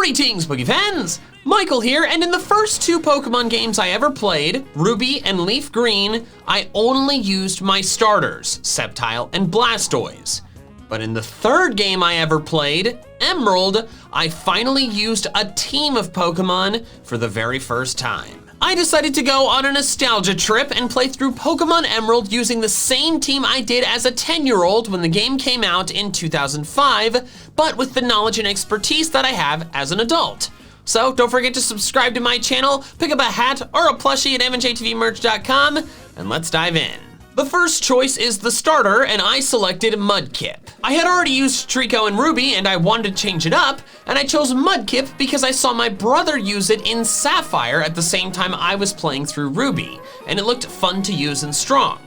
Greetings, Boogie fans! Michael here, and in the first two Pokemon games I ever played, Ruby and Leaf Green, I only used my starters, Sceptile and Blastoise. But in the third game I ever played, Emerald, I finally used a team of Pokemon for the very first time. I decided to go on a nostalgia trip and play through Pokemon Emerald using the same team I did as a 10-year-old when the game came out in 2005, but with the knowledge and expertise that I have as an adult. So don't forget to subscribe to my channel, pick up a hat or a plushie at MandJTVmerch.com, and let's dive in. The first choice is the starter, and I selected Mudkip. I had already used Trico and Ruby, and I wanted to change it up, and I chose Mudkip because I saw my brother use it in Sapphire at the same time I was playing through Ruby, and it looked fun to use and strong.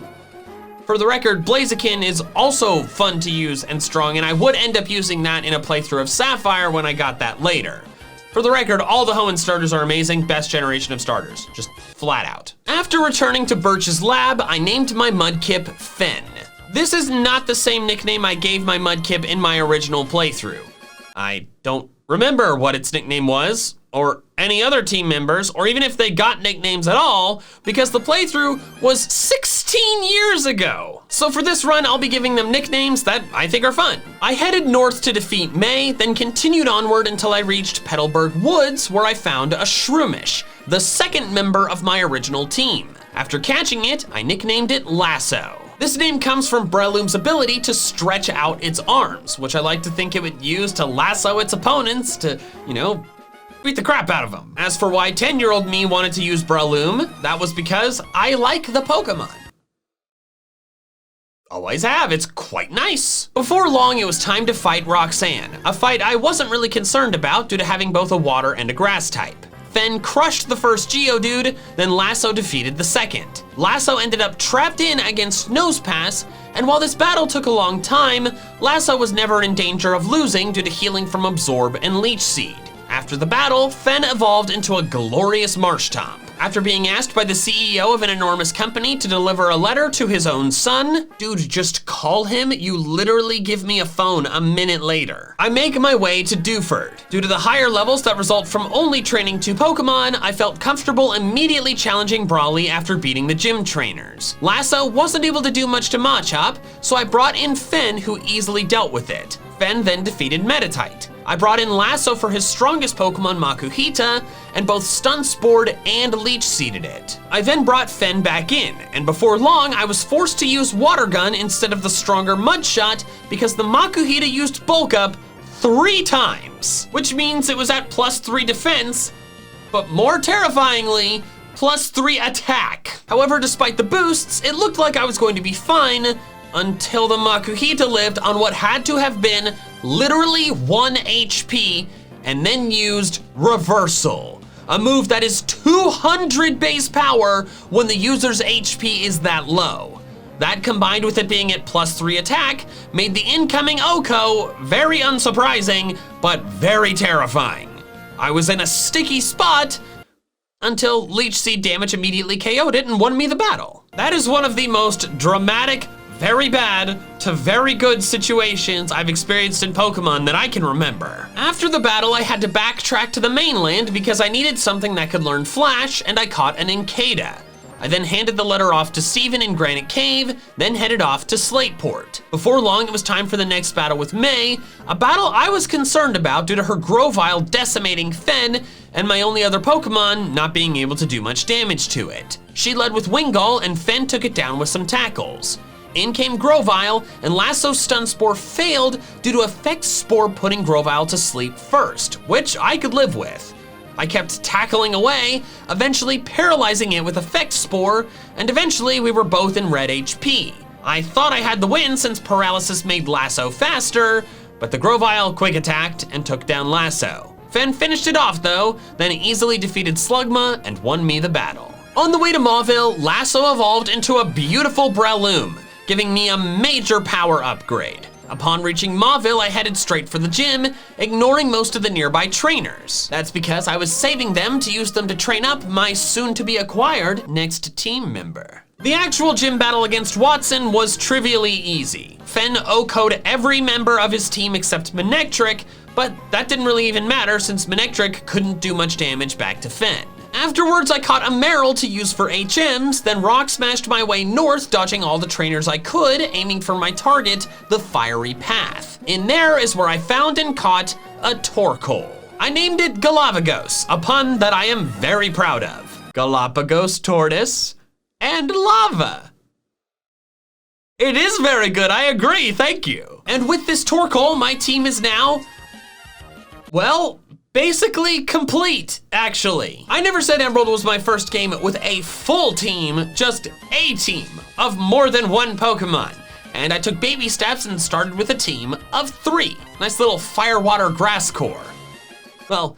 For the record, Blaziken is also fun to use and strong, and I would end up using that in a playthrough of Sapphire when I got that later. For the record, all the Hoenn starters are amazing, best generation of starters, just flat out. After returning to Birch's lab, I named my Mudkip Fen. This is not the same nickname I gave my Mudkip in my original playthrough. I don't remember what its nickname was, or any other team members, or even if they got nicknames at all, because the playthrough was 16 years ago. So for this run, I'll be giving them nicknames that I think are fun. I headed north to defeat May, then continued onward until I reached Petalburg Woods, where I found a Shroomish, the second member of my original team. After catching it, I nicknamed it Lasso. This name comes from Breloom's ability to stretch out its arms, which I like to think it would use to lasso its opponents to, beat the crap out of them. As for why 10-year-old me wanted to use Breloom, that was because I like the Pokemon. Always have, it's quite nice. Before long, it was time to fight Roxanne, a fight I wasn't really concerned about due to having both a water and a grass type. Fen crushed the first Geodude, then Lasso defeated the second. Lasso ended up trapped in against Nosepass, and while this battle took a long time, Lasso was never in danger of losing due to healing from Absorb and Leech Seed. After the battle, Fen evolved into a glorious Marshtomp. After being asked by the CEO of an enormous company to deliver a letter to his own son, dude, just call him, you literally give me a phone a minute later. I make my way to Dewford. Due to the higher levels that result from only training 2 Pokemon, I felt comfortable immediately challenging Brawly after beating the gym trainers. Lasso wasn't able to do much to Machop, so I brought in Fen, who easily dealt with it. Fen then defeated Meditite. I brought in Lasso for his strongest Pokemon, Makuhita, and both Stun Spored and Leech Seeded it. I then brought Fen back in, and before long, I was forced to use Water Gun instead of the stronger Mud Shot because the Makuhita used Bulk Up 3 times, which means it was at +3 defense, but more terrifyingly, +3 attack. However, despite the boosts, it looked like I was going to be fine until the Makuhita lived on what had to have been literally 1 HP and then used Reversal, a move that is 200 base power when the user's HP is that low. That combined with it being at +3 attack made the incoming OHKO very unsurprising, but very terrifying. I was in a sticky spot until Leech Seed damage immediately KO'd it and won me the battle. That is one of the most dramatic, very bad to very good situations I've experienced in Pokemon that I can remember. After the battle, I had to backtrack to the mainland because I needed something that could learn Flash, and I caught an Incada. I then handed the letter off to Steven in Granite Cave, then headed off to Slateport. Before long, it was time for the next battle with May, a battle I was concerned about due to her Grovyle decimating Fen and my only other Pokemon not being able to do much damage to it. She led with Wingull, and Fen took it down with some tackles. In came Grovyle, and Lasso's Stun Spore failed due to Effect Spore putting Grovyle to sleep first, which I could live with. I kept tackling away, eventually paralyzing it with Effect Spore, and eventually we were both in red HP. I thought I had the win since paralysis made Lasso faster, but the Grovyle quick attacked and took down Lasso. Fen finished it off though, then easily defeated Slugma and won me the battle. On the way to Mauville, Lasso evolved into a beautiful Breloom, giving me a major power upgrade. Upon reaching Mauville, I headed straight for the gym, ignoring most of the nearby trainers. That's because I was saving them to use them to train up my soon-to-be-acquired next team member. The actual gym battle against Watson was trivially easy. Fen OHKO'd every member of his team except Manectric, but that didn't really even matter since Manectric couldn't do much damage back to Fen. Afterwards, I caught a Meryl to use for HMs, then rock smashed my way north, dodging all the trainers I could, aiming for my target, the Fiery Path. In there is where I found and caught a Torkoal. I named it Galapagos, a pun that I am very proud of. Galapagos tortoise and lava. It is very good, I agree, thank you. And with this Torkoal, my team is now, well, basically complete, actually. I never said Emerald was my first game with a full team, just a team of more than one Pokemon. And I took baby steps and started with a team of 3. Nice little fire, water, grass core. Well,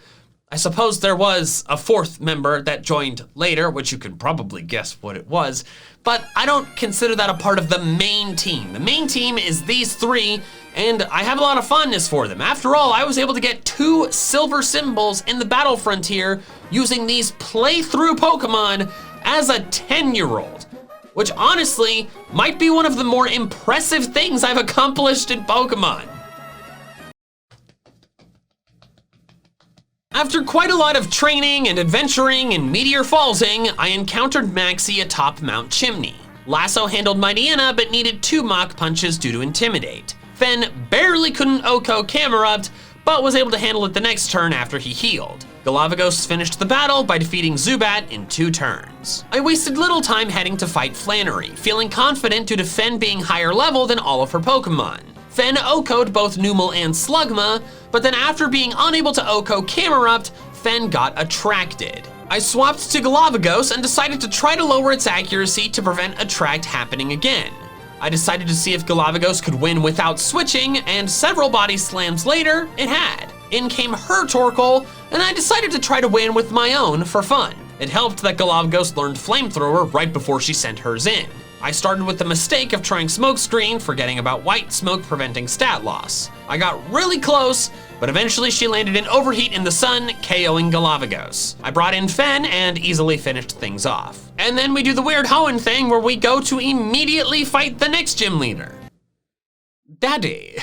I suppose there was a 4th member that joined later, which you can probably guess what it was, but I don't consider that a part of the main team. The main team is these 3, and I have a lot of fondness for them. After all, I was able to get 2 silver symbols in the Battle Frontier using these playthrough Pokemon as a 10-year-old, which honestly might be one of the more impressive things I've accomplished in Pokemon. After quite a lot of training and adventuring and meteor fallsing, I encountered Maxie atop Mount Chimney. Lasso handled Mightyena, but needed 2 Mach Punches due to Intimidate. Fen barely couldn't OHKO Camerupt, but was able to handle it the next turn after he healed. Galapagos finished the battle by defeating Zubat in 2 turns. I wasted little time heading to fight Flannery, feeling confident due to Fen being higher level than all of her Pokemon. Fen OHKO'd both Numel and Slugma, but then after being unable to OHKO Camerupt, Fen got attracted. I swapped to Galapagos and decided to try to lower its accuracy to prevent Attract happening again. I decided to see if Galapagos could win without switching, and several body slams later, it had. In came her Torkoal, and I decided to try to win with my own for fun. It helped that Galapagos learned Flamethrower right before she sent hers in. I started with the mistake of trying Smokescreen, forgetting about White Smoke preventing stat loss. I got really close, but eventually she landed an Overheat in the Sun, KOing Galapagos. I brought in Fen and easily finished things off. And then we do the weird Hoenn thing where we go to immediately fight the next gym leader. Daddy.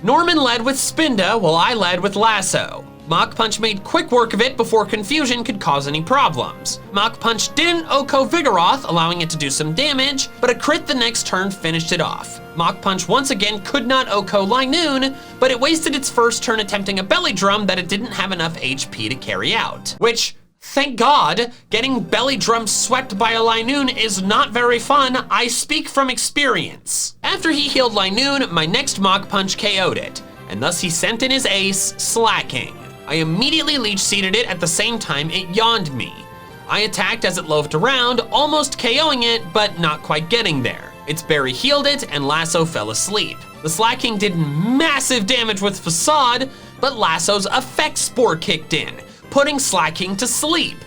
Norman led with Spinda while I led with Lasso. Mach Punch made quick work of it before confusion could cause any problems. Mach Punch didn't OHKO Vigoroth, allowing it to do some damage, but a crit the next turn finished it off. Mach Punch once again could not OHKO Linoon, but it wasted its first turn attempting a Belly Drum that it didn't have enough HP to carry out. Which, thank God, getting Belly Drum swept by a Linoon is not very fun. I speak from experience. After he healed Linoon, my next Mach Punch KO'd it, and thus he sent in his ace, Slacking. I immediately Leech Seeded it at the same time it yawned me. I attacked as it loafed around, almost KOing it, but not quite getting there. Its berry healed it, and Lasso fell asleep. The Slacking did massive damage with Facade, but Lasso's Effect Spore kicked in, putting Slacking to sleep.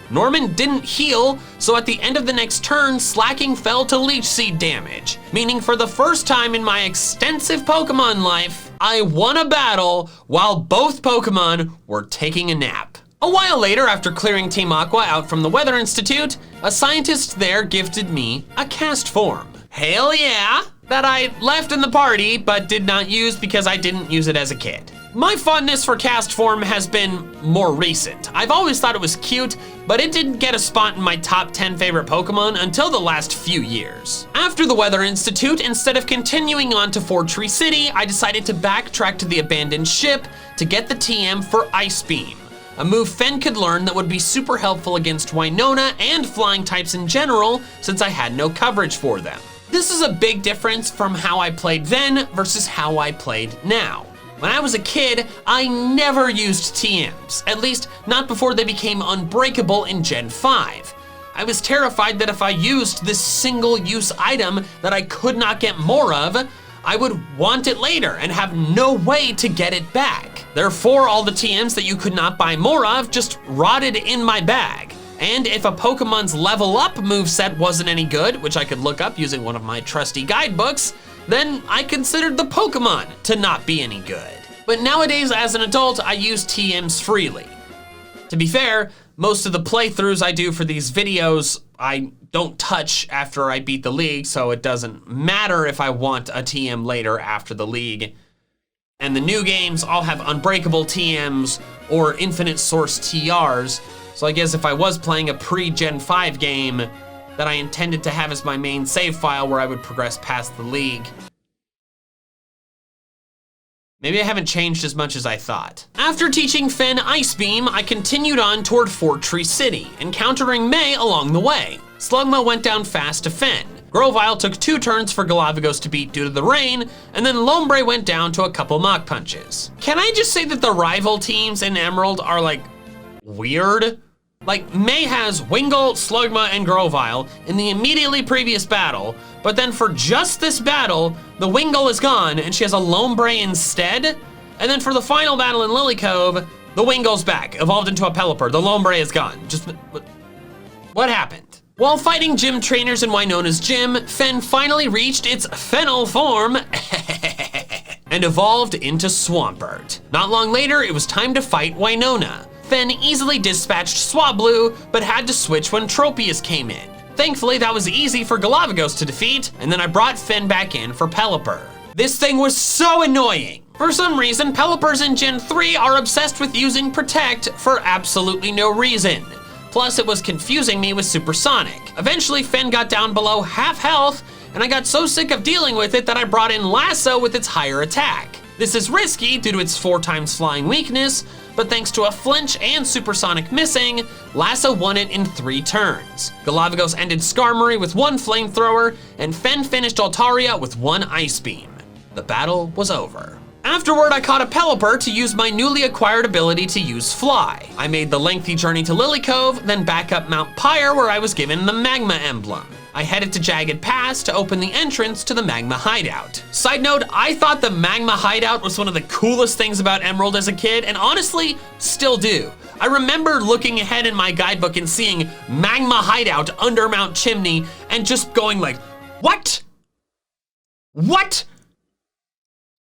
Norman didn't heal, so at the end of the next turn, Slacking fell to Leech Seed damage, meaning for the first time in my extensive Pokemon life, I won a battle while both Pokemon were taking a nap. A while later, after clearing Team Aqua out from the Weather Institute, a scientist there gifted me a cast form. Hell yeah! That I left in the party, but did not use because I didn't use it as a kid. My fondness for cast form has been more recent. I've always thought it was cute, but it didn't get a spot in my top 10 favorite Pokemon until the last few years. After the Weather Institute, instead of continuing on to Ford Tree City, I decided to backtrack to the abandoned ship to get the TM for Ice Beam, a move Fen could learn that would be super helpful against Winona and flying types in general, since I had no coverage for them. This is a big difference from how I played then versus how I played now. When I was a kid, I never used TMs, at least not before they became unbreakable in Gen 5. I was terrified that if I used this single-use item that I could not get more of, I would want it later and have no way to get it back. Therefore, all the TMs that you could not buy more of just rotted in my bag. And if a Pokemon's level up moveset wasn't any good, which I could look up using one of my trusty guidebooks, then I considered the Pokemon to not be any good. But nowadays, as an adult, I use TMs freely. To be fair, most of the playthroughs I do for these videos, I don't touch after I beat the league, so it doesn't matter if I want a TM later after the league. And the new games all have unbreakable TMs or infinite source TRs. So I guess if I was playing a pre-Gen 5 game that I intended to have as my main save file where I would progress past the league, maybe I haven't changed as much as I thought. After teaching Fen Ice Beam, I continued on toward Fort Tree City, encountering May along the way. Slugma went down fast to Fen. Grovyle took 2 turns for Galapagos to beat due to the rain, and then Lombre went down to a couple Mach Punches. Can I just say that the rival teams in Emerald are like, weird? Like, May has Wingull, Slugma, and Grovyle in the immediately previous battle, but then for just this battle, the Wingull is gone and she has a Lombre instead? And then for the final battle in Lily Cove, the Wingull's back, evolved into a Pelipper. The Lombre is gone. Just, what happened? While fighting gym trainers in Winona's gym, Fen finally reached its Fennel form and evolved into Swampert. Not long later, it was time to fight Winona. Fen easily dispatched Swablu, but had to switch when Tropius came in. Thankfully, that was easy for Galapagos to defeat, and then I brought Fen back in for Pelipper. This thing was so annoying. For some reason, Pelippers in Gen 3 are obsessed with using Protect for absolutely no reason. Plus, it was confusing me with Supersonic. Eventually, Fen got down below half health, and I got so sick of dealing with it that I brought in Lasso with its higher attack. This is risky due to its 4 times flying weakness, but thanks to a flinch and Supersonic missing, Lasso won it in 3 turns. Galapagos ended Skarmory with 1 flamethrower, and Fen finished Altaria with 1 Ice Beam. The battle was over. Afterward, I caught a Pelipper to use my newly acquired ability to use Fly. I made the lengthy journey to Lily Cove, then back up Mount Pyre where I was given the Magma emblem. I headed to Jagged Pass to open the entrance to the Magma hideout. Side note, I thought the Magma hideout was one of the coolest things about Emerald as a kid, and honestly, still do. I remember looking ahead in my guidebook and seeing Magma hideout under Mount Chimney and just going like, what? What?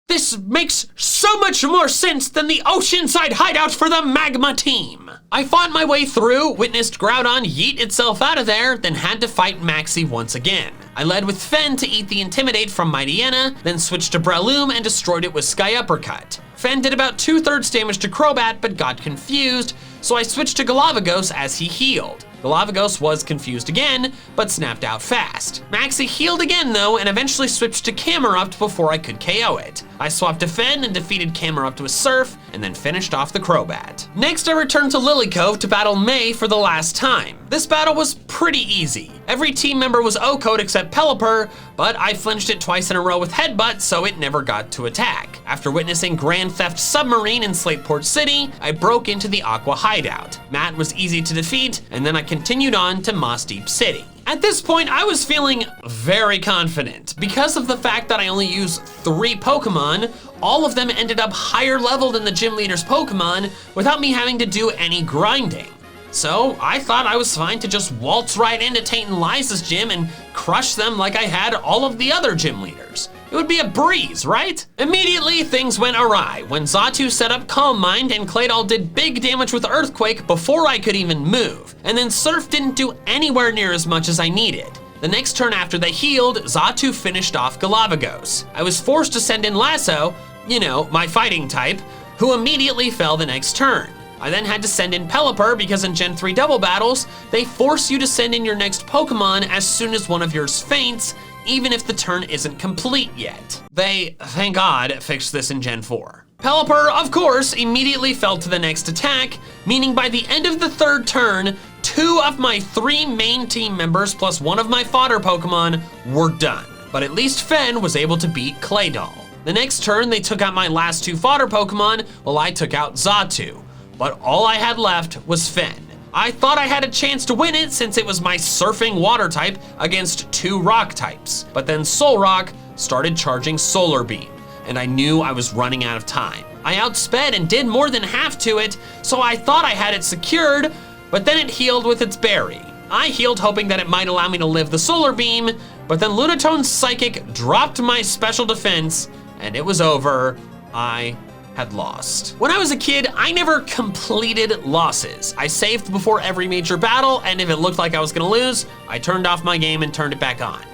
This makes so much more sense than the Oceanside hideout for the Magma team. I fought my way through, witnessed Groudon yeet itself out of there, then had to fight Maxie once again. I led with Fen to eat the Intimidate from Mightyena, then switched to Breloom and destroyed it with Sky Uppercut. Fen did about 2/3 damage to Crobat, but got confused, so I switched to Galapagos as he healed. Galapagos was confused again, but snapped out fast. Maxie healed again though, and eventually switched to Camerupt before I could KO it. I swapped to Fen and defeated Camerupt with Surf, and then finished off the Crobat. Next, I returned to Lily Cove to battle May for the last time. This battle was pretty easy. Every team member was O-code except Pelipper, but I flinched it twice in a row with Headbutt, so it never got to attack. After witnessing Grand Theft Submarine in Slateport City, I broke into the Aqua hideout. Matt was easy to defeat, and then I continued on to Moss Deep City. At this point, I was feeling very confident. Because of the fact that I only use 3 Pokemon, all of them ended up higher level than the gym leader's Pokemon without me having to do any grinding. So I thought I was fine to just waltz right into Tate and Liza's gym and crush them like I had all of the other gym leaders. It would be a breeze, right? Immediately, things went awry when Xatu set up Calm Mind and Claydol did big damage with Earthquake before I could even move. And then Surf didn't do anywhere near as much as I needed. The next turn after they healed, Xatu finished off Galapagos. I was forced to send in Lasso, you know, my fighting type, who immediately fell the next turn. I then had to send in Pelipper because in Gen 3 double battles, they force you to send in your next Pokemon as soon as one of yours faints, even if the turn isn't complete yet. They, thank God, fixed this in Gen 4. Pelipper, of course, immediately fell to the next attack, meaning by the end of the 3rd turn, 2 of my 3 main team members plus 1 of my fodder Pokemon were done. But at least Fen was able to beat Claydol. The next turn, they took out my last 2 fodder Pokemon, while I took out Xatu. But all I had left was Fen. I thought I had a chance to win it since it was my surfing water type against 2 rock types. But then Solrock started charging Solar Beam, and I knew I was running out of time. I outsped and did more than half to it, so I thought I had it secured, but then it healed with its berry. I healed hoping that it might allow me to live the Solar Beam, but then Lunatone's Psychic dropped my special defense, and it was over. I had lost. When I was a kid, I never completed losses. I saved before every major battle, and if it looked like I was gonna lose, I turned off my game and turned it back on.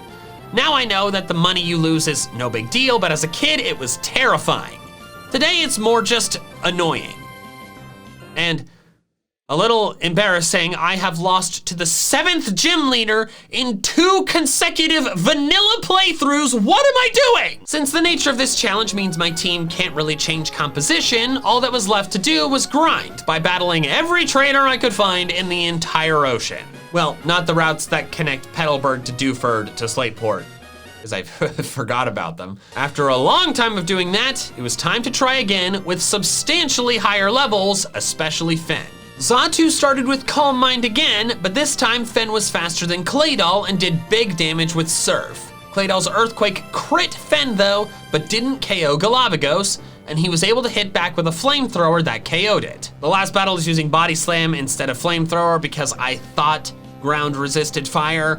Now I know that the money you lose is no big deal, but as a kid, it was terrifying. Today it's more just annoying. And a little embarrassing, I have lost to the 7th gym leader in 2 consecutive vanilla playthroughs. What am I doing? Since the nature of this challenge means my team can't really change composition, all that was left to do was grind by battling every trainer I could find in the entire ocean. Well, not the routes that connect Petalburg to Dewford to Slateport, because I forgot about them. After a long time of doing that, it was time to try again with substantially higher levels, especially Fen. Xatu started with Calm Mind again, but this time Fen was faster than Claydol and did big damage with Surf. Claydol's Earthquake crit Fen though, but didn't KO Galapagos, and he was able to hit back with a flamethrower that KO'd it. The last battle is using Body Slam instead of flamethrower because I thought ground resisted fire,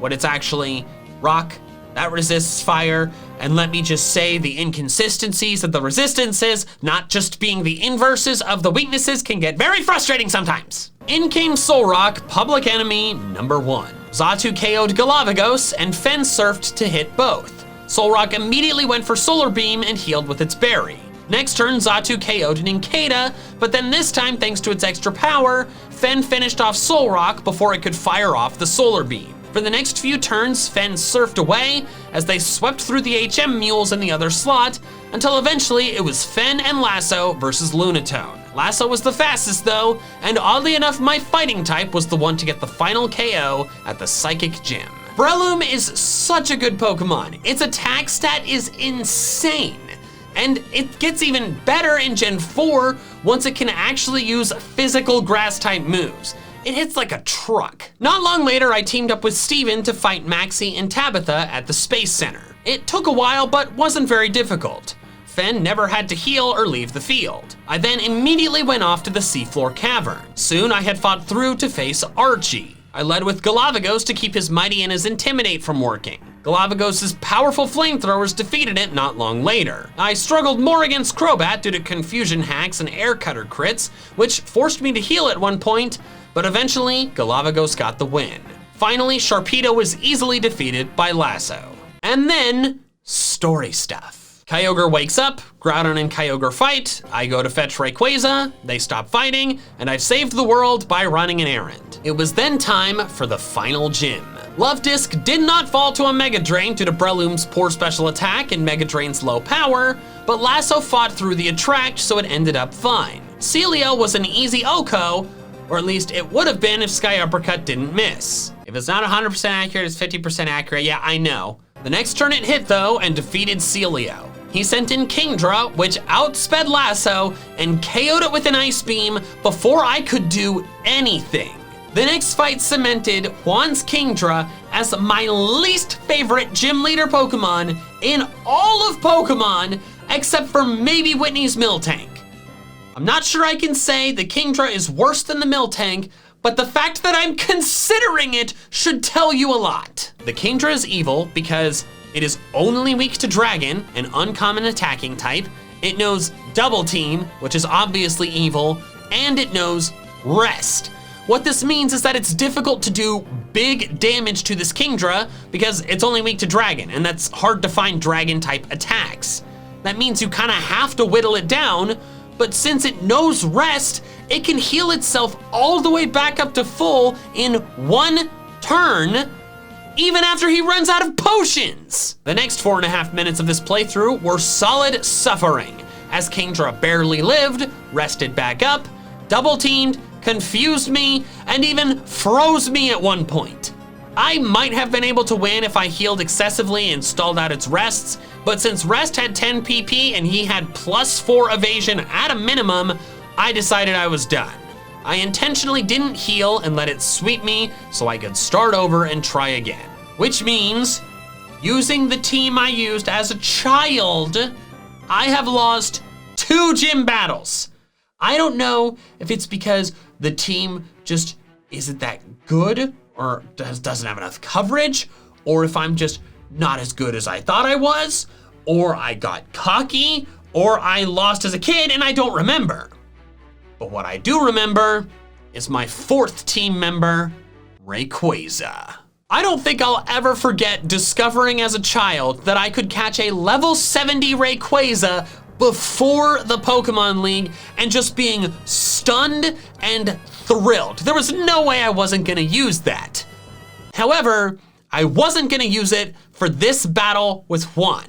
when it's actually rock that resists fire. And let me just say, the inconsistencies of the resistances, not just being the inverses of the weaknesses, can get very frustrating sometimes. In came Solrock, public enemy number 1. Xatu KO'd Galapagos and Fen surfed to hit both. Solrock immediately went for Solar Beam and healed with its berry. Next turn, Xatu KO'd Nincada, but then this time, thanks to its extra power, Fen finished off Solrock before it could fire off the Solar Beam. For the next few turns, Fen surfed away as they swept through the HM mules in the other slot, until eventually it was Fen and Lasso versus Lunatone. Lasso was the fastest though, and oddly enough, my fighting type was the one to get the final KO at the Psychic Gym. Breloom is such a good Pokemon. Its attack stat is insane. And it gets even better in Gen 4 once it can actually use physical grass type moves. It hits like a truck. Not long later, I teamed up with Steven to fight Maxie and Tabitha at the Space Center. It took a while, but wasn't very difficult. Fen never had to heal or leave the field. I then immediately went off to the Seafloor Cavern. Soon I had fought through to face Archie. I led with Galapagos to keep his Mighty and his Intimidate from working. Galapagos' powerful flamethrowers defeated it not long later. I struggled more against Crobat due to confusion hacks and air cutter crits, which forced me to heal at one point, but eventually Galapagos got the win. Finally, Sharpedo was easily defeated by Lasso. And then, story stuff. Kyogre wakes up, Groudon and Kyogre fight, I go to fetch Rayquaza, they stop fighting, and I've saved the world by running an errand. It was then time for the final gym. Love Disc did not fall to a Mega Drain due to Breloom's poor special attack and Mega Drain's low power, but Lasso fought through the Attract, so it ended up fine. Celio was an easy Oko, or at least it would have been if Sky Uppercut didn't miss. If it's not 100% accurate, it's 50% accurate, yeah, I know. The next turn it hit though and defeated Celio. He sent in Kingdra, which outsped Lasso and KO'd it with an Ice Beam before I could do anything. The next fight cemented Juan's Kingdra as my least favorite gym leader Pokemon in all of Pokemon, except for maybe Whitney's Miltank. I'm not sure I can say the Kingdra is worse than the Miltank, but the fact that I'm considering it should tell you a lot. The Kingdra is evil because it is only weak to Dragon, an uncommon attacking type. It knows Double Team, which is obviously evil, and it knows Rest. What this means is that it's difficult to do big damage to this Kingdra because it's only weak to Dragon, and that's hard to find Dragon type attacks. That means you kind of have to whittle it down, but since it knows Rest, it can heal itself all the way back up to full in one turn, even after he runs out of potions. The next 4.5 minutes of this playthrough were solid suffering, as Kingdra barely lived, rested back up, double teamed, confused me, and even froze me at one point. I might have been able to win if I healed excessively and stalled out its rests, but since Rest had 10 PP and he had +4 evasion at a minimum, I decided I was done. I intentionally didn't heal and let it sweep me so I could start over and try again. Which means, using the team I used as a child, I have lost 2 gym battles. I don't know if it's because the team just isn't that good or doesn't have enough coverage, or if I'm just not as good as I thought I was, or I got cocky, or I lost as a kid and I don't remember. But what I do remember is my 4th team member, Rayquaza. I don't think I'll ever forget discovering as a child that I could catch a level 70 Rayquaza before the Pokemon League and just being stunned and thrilled. There was no way I wasn't gonna use that. However, I wasn't gonna use it for this battle with Juan.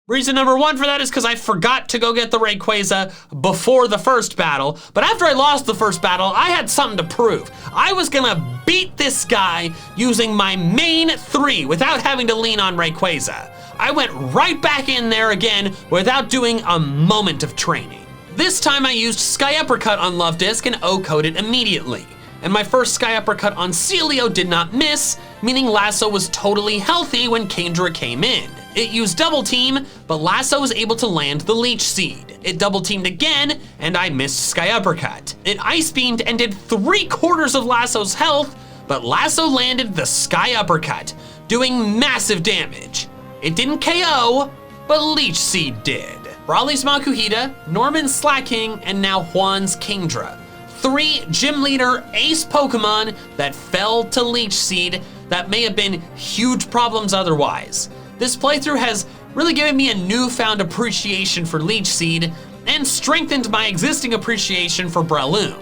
Reason number one for that is because I forgot to go get the Rayquaza before the first battle, but after I lost the first battle, I had something to prove. I was gonna beat this guy using my main 3 without having to lean on Rayquaza. I went right back in there again without doing a moment of training. This time I used Sky Uppercut on Love Disc and O-coded immediately. And my first Sky Uppercut on Celio did not miss, meaning Lasso was totally healthy when Kingdra came in. It used Double Team, but Lasso was able to land the Leech Seed. It Double Teamed again, and I missed Sky Uppercut. It Ice Beamed and did 3/4 of Lasso's health, but Lasso landed the Sky Uppercut, doing massive damage. It didn't KO, but Leech Seed did. Brawly's Makuhita, Norman's Slacking, and now Juan's Kingdra. 3 Gym Leader ace Pokemon that fell to Leech Seed that may have been huge problems otherwise. This playthrough has really given me a newfound appreciation for Leech Seed and strengthened my existing appreciation for Breloom.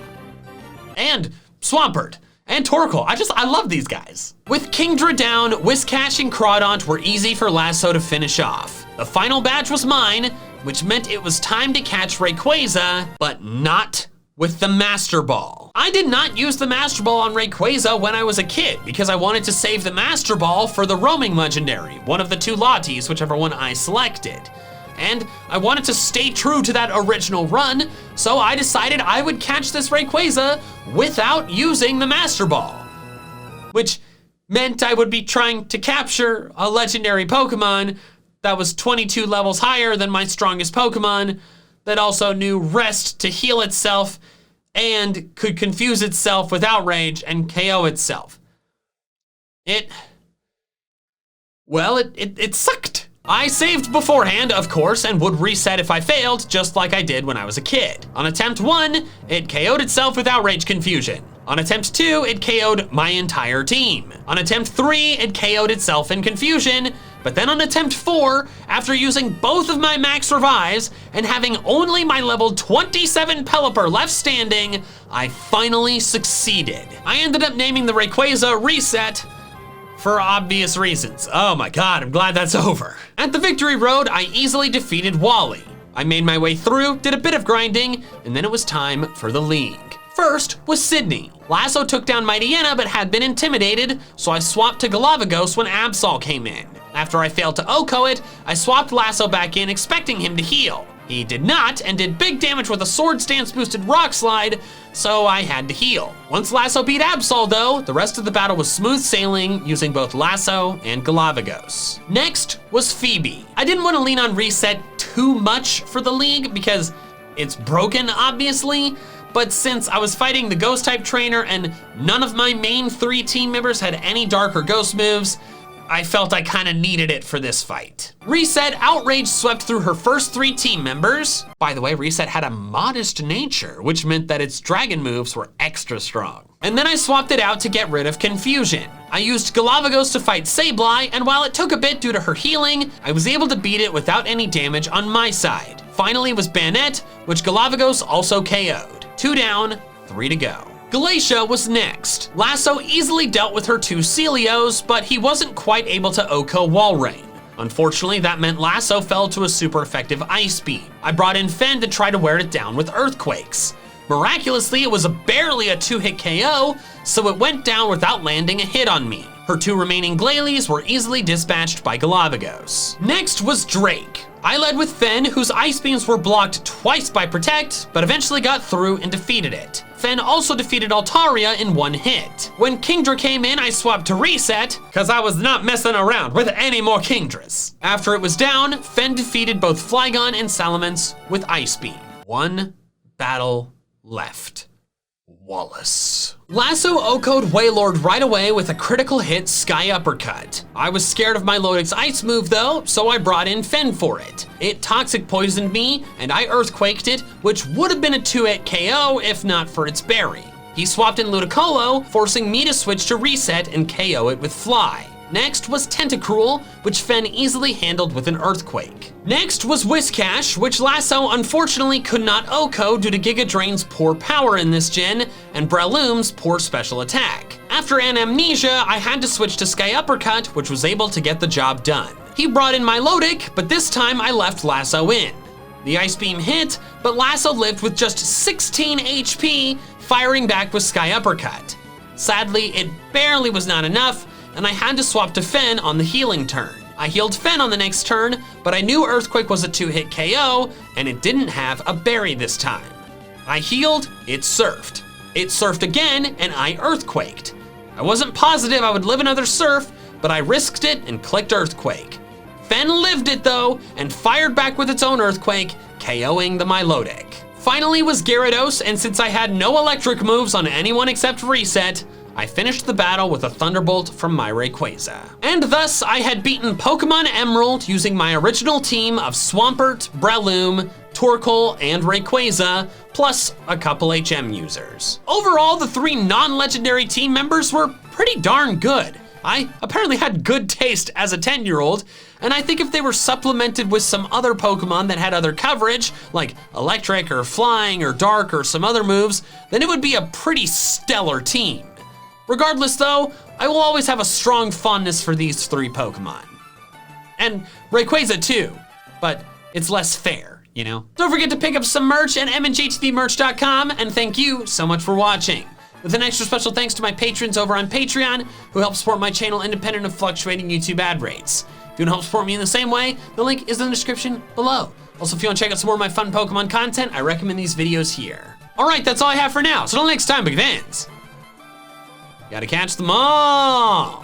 And Swampert. And Torkoal. I love these guys. With Kingdra down, Whiscash and Crawdaunt were easy for Lasso to finish off. The final badge was mine, which meant it was time to catch Rayquaza, but not with the Master Ball. I did not use the Master Ball on Rayquaza when I was a kid because I wanted to save the Master Ball for the roaming legendary, one of the 2 Lotties, whichever one I selected. And I wanted to stay true to that original run, so I decided I would catch this Rayquaza without using the Master Ball. Which meant I would be trying to capture a legendary Pokemon that was 22 levels higher than my strongest Pokemon, that also knew Rest to heal itself and could confuse itself with Outrage and KO itself. It sucked. I saved beforehand, of course, and would reset if I failed, just like I did when I was a kid. On attempt 1, it KO'd itself with Outrage Confusion. On attempt 2, it KO'd my entire team. On attempt 3, it KO'd itself in Confusion, but then on attempt 4, after using both of my max revives and having only my level 27 Pelipper left standing, I finally succeeded. I ended up naming the Rayquaza Reset for obvious reasons. Oh my God, I'm glad that's over. At the Victory Road, I easily defeated Wally. I made my way through, did a bit of grinding, and then it was time for the League. First was Sydney. Lasso took down Mightyena but had been intimidated, so I swapped to Galapagos when Absol came in. After I failed to OHKO it, I swapped Lasso back in expecting him to heal. He did not and did big damage with a Swords Dance boosted Rock Slide, so I had to heal. Once Lasso beat Absol though, the rest of the battle was smooth sailing using both Lasso and Galapagos. Next was Phoebe. I didn't want to lean on Reset too much for the League because it's broken obviously, but since I was fighting the Ghost type trainer and none of my main 3 team members had any Dark or Ghost moves, I felt I kind of needed it for this fight. Reset Outrage swept through her first 3 team members. By the way, Reset had a modest nature, which meant that its dragon moves were extra strong. And then I swapped it out to get rid of Confusion. I used Galapagos to fight Sableye, and while it took a bit due to her healing, I was able to beat it without any damage on my side. Finally was Banette, which Galapagos also KO'd. 2 down, 3 to go. Glacia was next. Lasso easily dealt with her 2 Celios, but he wasn't quite able to OHKO Walrein. Unfortunately, that meant Lasso fell to a super effective Ice Beam. I brought in Fen to try to wear it down with Earthquakes. Miraculously, it was barely a 2-hit KO, so it went down without landing a hit on me. Her 2 remaining Glalie were easily dispatched by Galapagos. Next was Drake. I led with Fen, whose Ice Beams were blocked twice by Protect, but eventually got through and defeated it. Fen also defeated Altaria in 1 hit. When Kingdra came in, I swapped to Reset, cause I was not messing around with any more Kingdras. After it was down, Fen defeated both Flygon and Salamence with Ice Beam. 1 battle left. Wallace. Lasso OHKO'd Wailord right away with a critical hit Sky Uppercut. I was scared of my Lodix Ice move though, so I brought in Fen for it. It Toxic Poisoned me, and I Earthquaked it, which would have been a 2-hit KO if not for its berry. He swapped in Ludicolo, forcing me to switch to Reset and KO it with Fly. Next was Tentacruel, which Fen easily handled with an Earthquake. Next was Whiscash, which Lasso unfortunately could not OHKO due to Giga Drain's poor power in this gen, and Breloom's poor special attack. After an Amnesia, I had to switch to Sky Uppercut, which was able to get the job done. He brought in Milotic, but this time I left Lasso in. The Ice Beam hit, but Lasso lived with just 16 HP, firing back with Sky Uppercut. Sadly, it barely was not enough, and I had to swap to Fen on the healing turn. I healed Fen on the next turn, but I knew Earthquake was a 2-hit KO, and it didn't have a berry this time. I healed, it surfed. It surfed again, and I Earthquaked. I wasn't positive I would live another surf, but I risked it and clicked Earthquake. Fen lived it though, and fired back with its own Earthquake, KOing the Milotic. Finally was Gyarados, and since I had no electric moves on anyone except Reset, I finished the battle with a Thunderbolt from my Rayquaza. And thus, I had beaten Pokémon Emerald using my original team of Swampert, Breloom, Torkoal, and Rayquaza, plus a couple HM users. Overall, the 3 non-legendary team members were pretty darn good. I apparently had good taste as a 10-year-old, and I think if they were supplemented with some other Pokemon that had other coverage, like Electric or Flying or Dark or some other moves, then it would be a pretty stellar team. Regardless though, I will always have a strong fondness for these 3 Pokemon. And Rayquaza too, but it's less fair, you know? Don't forget to pick up some merch at MandJTVmerch.com, and thank you so much for watching. With an extra special thanks to my patrons over on Patreon, who help support my channel independent of fluctuating YouTube ad rates. If you want to help support me in the same way, the link is in the description below. Also, if you want to check out some more of my fun Pokemon content, I recommend these videos here. All right, that's all I have for now, so until next time, big fans. Gotta catch them all.